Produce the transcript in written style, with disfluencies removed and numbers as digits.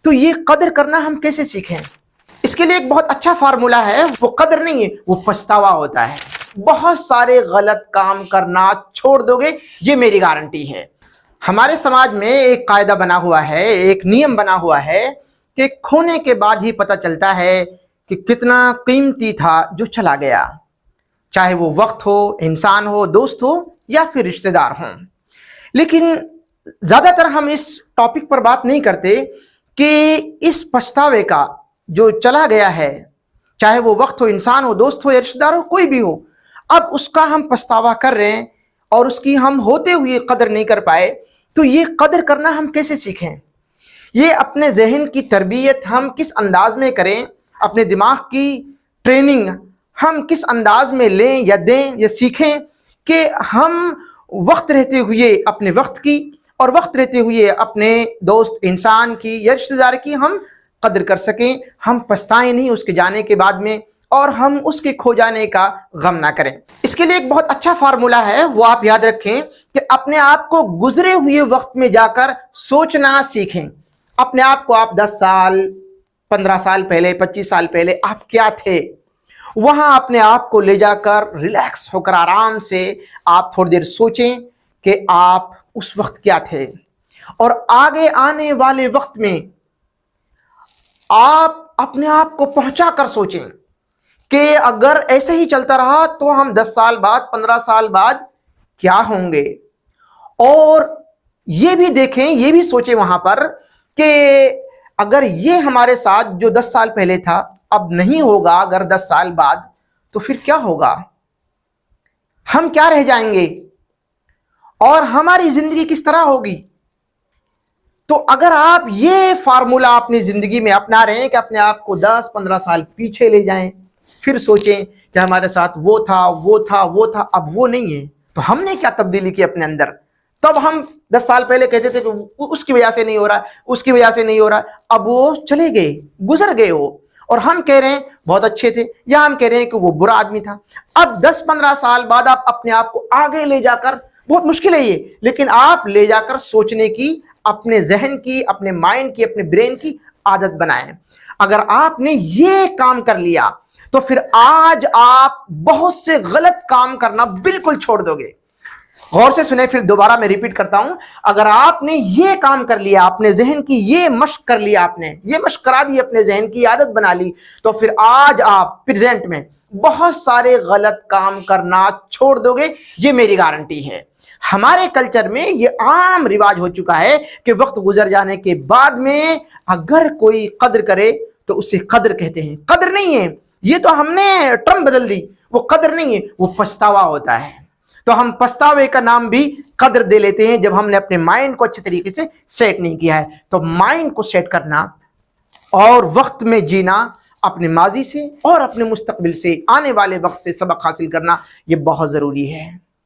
تو یہ قدر کرنا ہم کیسے سیکھیں؟ اس کے لیے ایک بہت اچھا فارمولہ ہے، وہ قدر نہیں ہے، وہ پچھتاوا ہوتا ہے۔ بہت سارے غلط کام کرنا چھوڑ دو گے، یہ میری گارنٹی ہے۔ ہمارے سماج میں ایک قاعدہ بنا ہوا ہے، ایک نیم بنا ہوا ہے کہ کھونے کے بعد ہی پتہ چلتا ہے کہ کتنا قیمتی تھا جو چلا گیا، چاہے وہ وقت ہو، انسان ہو، دوست ہو یا پھر رشتہ دار ہوں۔ لیکن زیادہ تر ہم اس ٹاپک پر بات نہیں کرتے کہ اس پچھتاوے کا جو چلا گیا ہے، چاہے وہ وقت ہو، انسان ہو، دوست ہو یا رشتہ دار ہو، کوئی بھی ہو، اب اس کا ہم پچھتاوا کر رہے ہیں اور اس کی ہم ہوتے ہوئے قدر نہیں کر پائے، تو یہ قدر کرنا ہم کیسے سیکھیں؟ یہ اپنے ذہن کی تربیت ہم کس انداز میں کریں، اپنے دماغ کی ٹریننگ ہم کس انداز میں لیں یا دیں یا سیکھیں کہ ہم وقت رہتے ہوئے اپنے وقت کی اور وقت رہتے ہوئے اپنے دوست انسان کی یا رشتہ دار کی ہم قدر کر سکیں، ہم پچھتائیں نہیں اس کے جانے کے بعد میں، اور ہم اس کے کھو جانے کا غم نہ کریں۔ اس کے لیے ایک بہت اچھا فارمولہ ہے، وہ آپ یاد رکھیں کہ اپنے آپ کو گزرے ہوئے وقت میں جا کر سوچنا سیکھیں۔ اپنے آپ کو، آپ 10 سال 15 سال پہلے، 25 سال پہلے آپ کیا تھے، وہاں اپنے آپ کو لے جا کر ریلیکس ہو کر آرام سے آپ تھوڑی دیر سوچیں کہ آپ اس وقت کیا تھے، اور آگے آنے والے وقت میں آپ اپنے آپ کو پہنچا کر سوچیں کہ اگر ایسے ہی چلتا رہا تو ہم 10 سال بعد، 15 سال بعد کیا ہوں گے، اور یہ بھی دیکھیں، یہ بھی سوچیں وہاں پر کہ اگر یہ ہمارے ساتھ جو 10 سال پہلے تھا اب نہیں ہوگا، اگر 10 سال بعد، تو پھر کیا ہوگا، ہم کیا رہ جائیں گے اور ہماری زندگی کس طرح ہوگی۔ تو اگر آپ یہ فارمولہ اپنی زندگی میں اپنا رہے ہیں کہ اپنے آپ کو 10-15 سال پیچھے لے جائیں، پھر سوچیں کہ ہمارے ساتھ وہ تھا، وہ تھا، وہ تھا، اب وہ نہیں ہے، تو ہم نے کیا تبدیلی کی اپنے اندر۔ تب ہم 10 سال پہلے کہتے تھے کہ اس کی وجہ سے نہیں ہو رہا، اس کی وجہ سے نہیں ہو رہا، اب وہ چلے گئے، گزر گئے وہ، اور ہم کہہ رہے ہیں بہت اچھے تھے، یا ہم کہہ رہے ہیں کہ وہ برا آدمی تھا۔ اب 10-15 سال بعد آپ اپنے آپ کو آگے لے جا کر، بہت مشکل ہے یہ، لیکن آپ لے جا کر سوچنے کی، اپنے ذہن کی، اپنے مائنڈ کی، اپنے برین کی عادت بنائیں۔ اگر آپ نے یہ کام کر لیا تو پھر آج آپ بہت سے غلط کام کرنا بالکل چھوڑ دو گے۔ غور سے سنیں، پھر دوبارہ میں ریپیٹ کرتا ہوں، اگر آپ نے یہ کام کر لیا، اپنے ذہن کی یہ مشق کر لیا، آپ نے یہ مشق کرا دی، اپنے ذہن کی عادت بنا لی، تو پھر آج آپ پریزنٹ میں بہت سارے غلط کام کرنا چھوڑ دو گے، یہ میری گارنٹی ہے۔ ہمارے کلچر میں یہ عام رواج ہو چکا ہے کہ وقت گزر جانے کے بعد میں اگر کوئی قدر کرے تو اسے قدر کہتے ہیں۔ قدر نہیں ہے، یہ تو ہم نے ٹرم بدل دی، وہ قدر نہیں ہے، وہ پچھتاوا ہوتا ہے۔ تو ہم پچھتاوے کا نام بھی قدر دے لیتے ہیں جب ہم نے اپنے مائنڈ کو اچھے طریقے سے سیٹ نہیں کیا ہے۔ تو مائنڈ کو سیٹ کرنا اور وقت میں جینا، اپنے ماضی سے اور اپنے مستقبل سے، آنے والے وقت سے سبق حاصل کرنا، یہ بہت ضروری ہے۔